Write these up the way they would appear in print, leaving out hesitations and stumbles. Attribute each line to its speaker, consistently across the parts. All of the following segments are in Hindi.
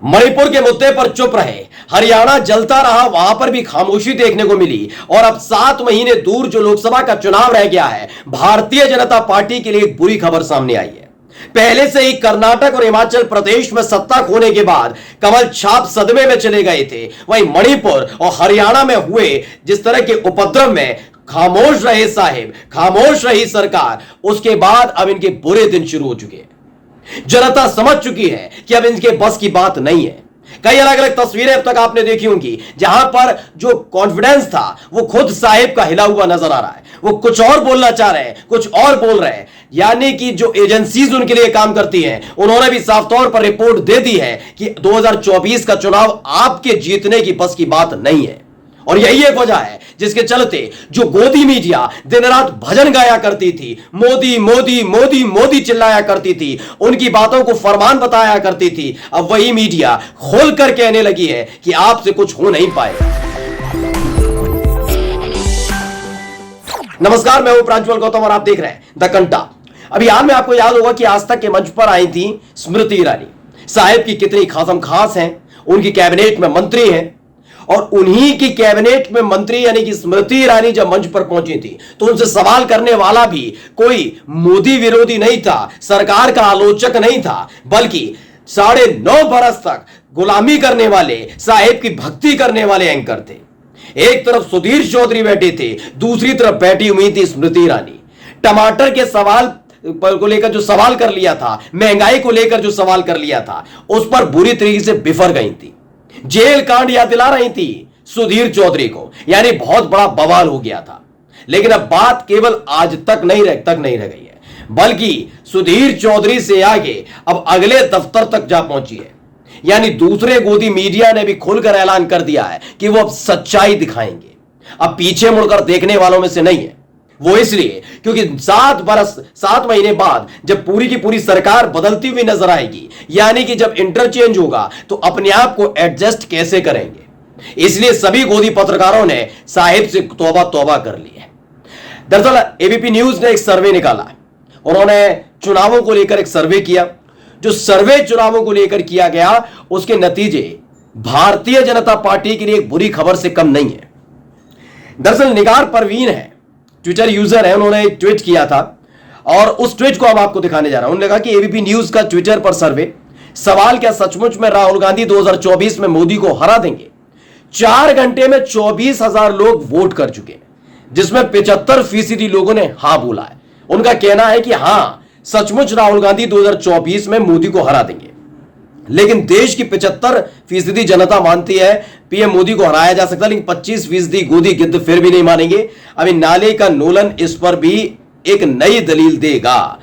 Speaker 1: मणिपुर के मुद्दे पर चुप रहे, हरियाणा जलता रहा, वहां पर भी खामोशी देखने को मिली। और अब 7 महीने दूर जो लोकसभा का चुनाव रह गया है, भारतीय जनता पार्टी के लिए एक बुरी खबर सामने आई है। पहले से ही कर्नाटक और हिमाचल प्रदेश में सत्ता खोने के बाद कमल छाप सदमे में चले गए थे, वहीं मणिपुर और हरियाणा में हुए जिस तरह के उपद्रव में खामोश रहे साहिब, खामोश रही सरकार, उसके बाद अब इनके बुरे दिन शुरू हो चुके हैं। जनता समझ चुकी है कि अब इनके बस की बात नहीं है। कई अलग अलग तस्वीरें अब तक आपने देखी होंगी जहां पर जो कॉन्फिडेंस था वो खुद साहिब का हिला हुआ नजर आ रहा है। वो कुछ और बोलना चाह रहे हैं, कुछ और बोल रहे हैं। यानी कि जो एजेंसीज उनके लिए काम करती हैं, उन्होंने भी साफ तौर पर रिपोर्ट दे दी है कि 2024 का चुनाव आपके जीतने की बस की बात नहीं है। और यही एक वजह है जिसके चलते जो गोदी मीडिया दिन रात भजन गाया करती थी, मोदी मोदी मोदी मोदी चिल्लाया करती थी, उनकी बातों को फरमान बताया करती थी, अब वही मीडिया खोलकर कहने लगी है कि आपसे कुछ हो नहीं पाएगा। नमस्कार, मैं हूं प्रांजल गौतम और आप देख रहे हैं द कंटा। अभी हाल में आपको याद होगा कि आज तक के मंच पर आई थी स्मृति ईरानी। साहिब की कितनी खासम खास हैं, उनकी कैबिनेट में मंत्री हैं, और उन्हीं की कैबिनेट में मंत्री यानी कि स्मृति ईरानी जब मंच पर पहुंची थी तो उनसे सवाल करने वाला भी कोई मोदी विरोधी नहीं था, सरकार का आलोचक नहीं था, बल्कि 9.5 बरस तक गुलामी करने वाले, साहिब की भक्ति करने वाले एंकर थे। एक तरफ सुधीर चौधरी बैठे थे, दूसरी तरफ बैठी हुई थी स्मृति ईरानी। टमाटर के सवाल को लेकर जो सवाल कर लिया था, महंगाई को लेकर जो सवाल कर लिया था, उस पर बुरी तरीके से बिफर गई थी। जेल कांड याद दिला रही थी सुधीर चौधरी को, यानी बहुत बड़ा बवाल हो गया था। लेकिन अब बात केवल आज तक नहीं रह गई है, बल्कि सुधीर चौधरी से आगे अब अगले दफ्तर तक जा पहुंची है। यानी दूसरे गोदी मीडिया ने भी खुलकर ऐलान कर दिया है कि वो अब सच्चाई दिखाएंगे, अब पीछे मुड़कर देखने वालों में से नहीं है। वो इसलिए क्योंकि 7 महीने बाद जब पूरी की पूरी सरकार बदलती हुई नजर आएगी, यानी कि जब इंटरचेंज होगा तो अपने आप को एडजस्ट कैसे करेंगे, इसलिए सभी गोदी पत्रकारों ने साहिब से तौबा तौबा कर ली है। दरअसल एबीपी न्यूज ने एक सर्वे निकाला, उन्होंने चुनावों को लेकर एक सर्वे किया। जो सर्वे चुनावों को लेकर किया गया, उसके नतीजे भारतीय जनता पार्टी के लिए एक बुरी खबर से कम नहीं है। दरअसल निगार परवीन है, ट्विटर यूजर है, उन्होंने एक ट्वीट किया था और उस ट्वीट को हम आपको दिखाने जा रहा हूं। उन्होंने कहा कि एबीपी न्यूज का ट्विटर पर सर्वे, सवाल क्या सचमुच में राहुल गांधी 2024 में मोदी को हरा देंगे? 4 घंटे में 24,000 लोग वोट कर चुके हैं, जिसमें 75% लोगों ने हां बोला है। उनका कहना है कि हां, सचमुच राहुल गांधी 2024 में मोदी को हरा देंगे। लेकिन देश की 75% जनता मानती है पीएम मोदी को हराया जा सकता है, लेकिन 25% गोदी गिद्ध फिर भी नहीं मानेंगे। अभी नाले का नोलन इस पर भी एक नई दलील देगा।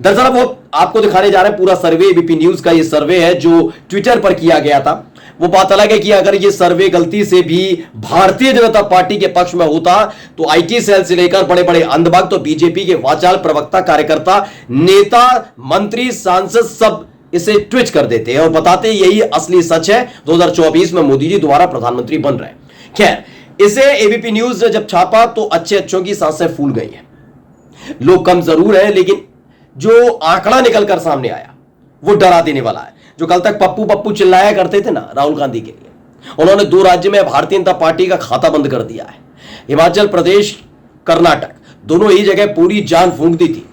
Speaker 1: दरअसल वो आपको दिखाने जा रहे हैं पूरा सर्वे, एबीपी न्यूज का ये सर्वे है जो ट्विटर पर किया गया था। वो बात अलग है कि अगर ये सर्वे गलती से भी भारतीय जनता पार्टी के पक्ष में होता तो आईटी सेल से लेकर बड़े बड़े अंधभक्त तो बीजेपी के वाचाल प्रवक्ता, कार्यकर्ता, नेता, मंत्री, सांसद सब इसे ट्वीट कर देते हैं और बताते हैं यही असली सच है, 2024 में मोदी जी दोबारा प्रधानमंत्री बन रहे हैं। खैर, इसे एबीपी न्यूज ने जब छापा तो अच्छों की सांसें फूल गई हैं। लोग कम जरूर हैं, लेकिन जो आंकड़ा निकलकर सामने आया वो डरा देने वाला है। जो कल तक पप्पू पप्पू चिल्लाया करते थे ना राहुल गांधी के लिए, उन्होंने 2 राज्य में भारतीय जनता पार्टी का खाता बंद कर दिया है। हिमाचल प्रदेश, कर्नाटक, दोनों ही जगह पूरी जान फूंक दी थी,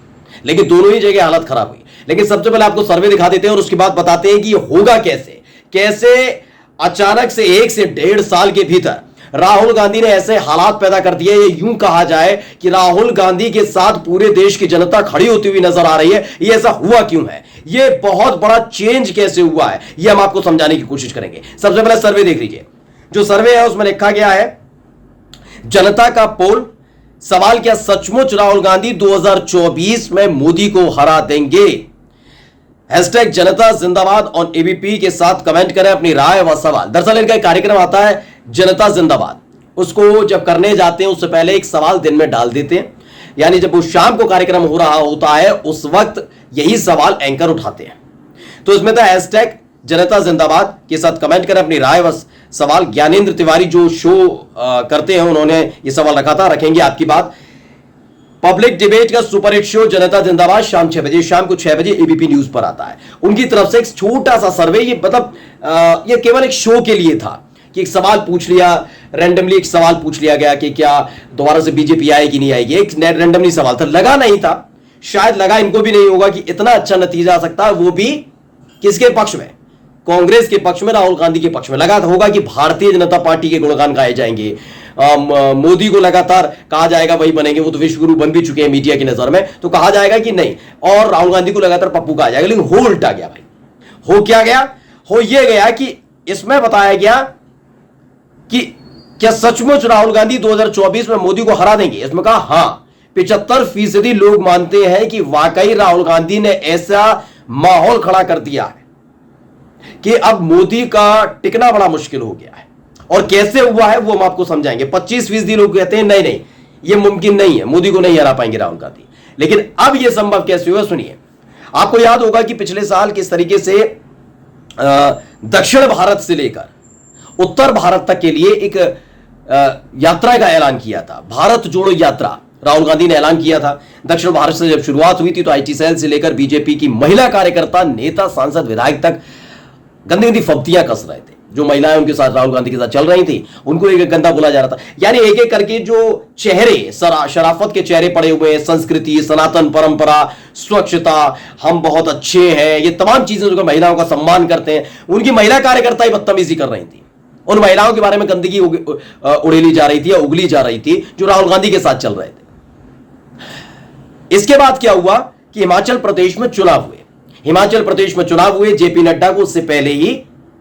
Speaker 1: लेकिन दोनों ही जगह हालत खराब हुई। लेकिन सबसे पहले आपको सर्वे दिखा देते हैं और उसके बाद बताते हैं कि ये होगा कैसे अचानक से 1 से 1.5 साल के भीतर राहुल गांधी ने ऐसे हालात पैदा कर दिए। ये यूं कहा जाए कि राहुल गांधी के साथ पूरे देश की जनता खड़ी होती हुई नजर आ रही है। ये ऐसा हुआ क्यों है, ये बहुत बड़ा चेंज कैसे हुआ है, ये हम आपको समझाने की कोशिश करेंगे। सबसे पहले सर्वे देख लीजिए। जो सर्वे है उसमें लिखा गया है जनता का पोल, सवाल क्या सचमुच राहुल गांधी 2024 में मोदी को हरा देंगे? हैशटैग जनता जिंदाबाद ऑन एबीपी के साथ कमेंट करें अपनी राय व सवाल। दरअसल इनका कार्यक्रम आता है जनता जिंदाबाद, उसको जब करने जाते हैं उससे पहले एक सवाल दिन में डाल देते हैं, यानी जब वो शाम को कार्यक्रम हो रहा होता है उस वक्त यही सवाल एंकर उठाते हैं। तो इसमें था हैशटैग जनता जिंदाबाद के साथ कमेंट करें अपनी राय व सवाल। ज्ञानेंद्र तिवारी जो शो करते हैं उन्होंने ये सवाल रखा था, रखेंगे आपकी बात। पब्लिक डिबेट का सुपरहिट शो जनता जिंदाबाद शाम 6 बजे, शाम को 6 बजे एबीपी न्यूज पर आता है। उनकी तरफ से एक छोटा सा सर्वे, ये मतलब ये केवल एक शो के लिए था कि एक सवाल पूछ लिया, रैंडमली एक सवाल पूछ लिया गया कि क्या दोबारा से बीजेपी आएगी कि नहीं आएगी। एक रैंडमली सवाल था, लगा नहीं था, शायद लगा इनको भी नहीं होगा कि इतना अच्छा नतीजा आ सकता है, वो भी किसके पक्ष में, कांग्रेस के पक्ष में, राहुल गांधी के पक्ष में। लगा होगा कि भारतीय जनता पार्टी के गुणगान गाए जाएंगे, मोदी को लगातार कहा जाएगा वही बनेंगे, वो तो विश्वगुरु बन भी चुके हैं मीडिया की नजर में, तो कहा जाएगा कि नहीं, और राहुल गांधी को लगातार पप्पू कहा जाएगा। लेकिन हो उल्टा गया भाई। हो क्या गया? हो यह गया कि इसमें बताया गया कि क्या सचमुच राहुल गांधी 2024 में मोदी को हरा देंगे। इसमें कहा हां, 75% लोग मानते हैं कि वाकई राहुल गांधी ने ऐसा माहौल खड़ा कर दिया है कि अब मोदी का टिकना बड़ा मुश्किल हो गया है। और कैसे हुआ है वो हम आपको समझाएंगे। 25% लोग कहते हैं नहीं नहीं, ये मुमकिन नहीं है, मोदी को नहीं हरा पाएंगे राहुल गांधी। लेकिन अब यह संभव कैसे हुआ, सुनिए। आपको याद होगा कि पिछले साल किस तरीके से दक्षिण भारत से लेकर उत्तर भारत तक के लिए एक यात्रा का ऐलान किया था, भारत जोड़ो यात्रा राहुल गांधी ने ऐलान किया था। दक्षिण भारत से जब शुरुआत हुई थी तो आईटी सेल से लेकर बीजेपी की महिला कार्यकर्ता, नेता, सांसद, विधायक तक गंदी गंदी फब्तियां कस रहे थे। जो महिलाएं उनके साथ राहुल गांधी के साथ चल रही थी उनको एक गंदा बोला जा रहा था। यानी एक एक करके जो चेहरे, शराफत के चेहरे पड़े हुए हैं, संस्कृति, सनातन परंपरा, स्वच्छता, हम बहुत अच्छे हैं, ये तमाम चीजें जो महिलाओं का सम्मान करते हैं, उनकी महिला कार्यकर्ता ही बदतमीजी कर रही थी। उन महिलाओं के बारे में गंदगी उड़ेली जा रही थी या उगली जा रही थी जो राहुल गांधी के साथ चल रहे थे। इसके बाद क्या हुआ कि हिमाचल प्रदेश में चुनाव हुए। हिमाचल प्रदेश में चुनाव हुए, जेपी नड्डा को उससे पहले ही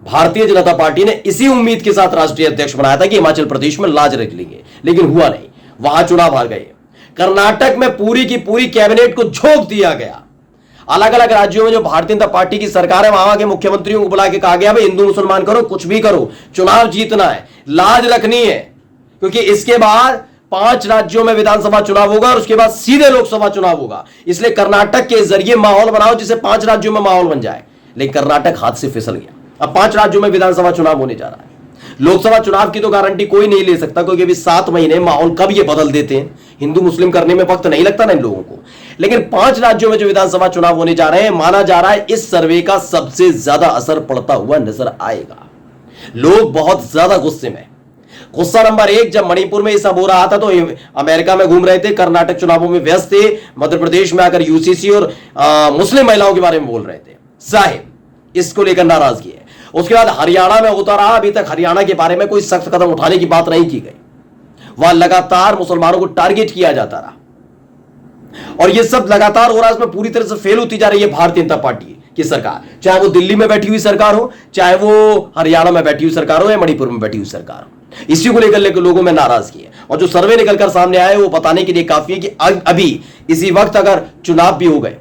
Speaker 1: भारतीय जनता पार्टी ने इसी उम्मीद के साथ राष्ट्रीय अध्यक्ष बनाया था कि हिमाचल प्रदेश में लाज रख लेंगे, लेकिन हुआ नहीं, वहां चुनाव हार गए। कर्नाटक में पूरी की पूरी कैबिनेट को झोंक दिया गया। अलग अलग राज्यों में जो भारतीय जनता पार्टी की सरकार है वहां के मुख्यमंत्रियों को बुला के कहा गया भाई हिंदू मुसलमान करो, कुछ भी करो, चुनाव जीतना है, लाज रखनी है, क्योंकि इसके बाद 5 राज्यों में विधानसभा चुनाव होगा और उसके बाद सीधे लोकसभा चुनाव होगा। इसलिए कर्नाटक के जरिए माहौल बनाओ जिसे 5 राज्यों में माहौल बन जाए। लेकिन कर्नाटक हाथ से फिसल गया। अब 5 राज्यों में विधानसभा चुनाव होने जा रहा है। लोकसभा चुनाव की तो गारंटी कोई नहीं ले सकता, क्योंकि अभी 7 महीने माहौल कब ये बदल देते हैं, हिंदू मुस्लिम करने में वक्त नहीं लगता ना इन लोगों को। लेकिन 5 राज्यों में जो विधानसभा चुनाव होने जा रहे हैं, माना जा रहा है इस सर्वे का सबसे ज्यादा असर पड़ता हुआ नजर आएगा। लोग बहुत ज्यादा गुस्से में। गुस्सा नंबर 1, जब मणिपुर में ये सब हो रहा था तो अमेरिका में घूम रहे थे, कर्नाटक चुनावों में व्यस्त थे, मध्य प्रदेश में आकर यूसीसी और मुस्लिम महिलाओं के बारे में बोल रहे थे। साहिब इसको लेकर नाराजगी है। उसके बाद हरियाणा में होता रहा, अभी तक हरियाणा के बारे में कोई सख्त कदम उठाने की बात नहीं की गई। वहां लगातार मुसलमानों को टारगेट किया जाता रहा और यह सब लगातार हो रहा है। इसमें पूरी तरह से फेल होती जा रही है भारतीय जनता पार्टी की सरकार, चाहे वो दिल्ली में बैठी हुई सरकार हो, चाहे वो हरियाणा में बैठी हुई सरकार हो या मणिपुर में बैठी हुई सरकार हो। इसी को लेकर लोगों में नाराजगी है। और जो सर्वे निकलकर सामने आए वो बताने के लिए काफी है कि अभी इसी वक्त अगर चुनाव भी हो गए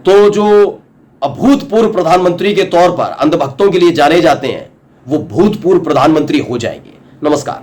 Speaker 1: तो जो भूतपूर्व प्रधानमंत्री के तौर पर अंधभक्तों के लिए जाने जाते हैं वो भूतपूर्व प्रधानमंत्री हो जाएंगे। नमस्कार।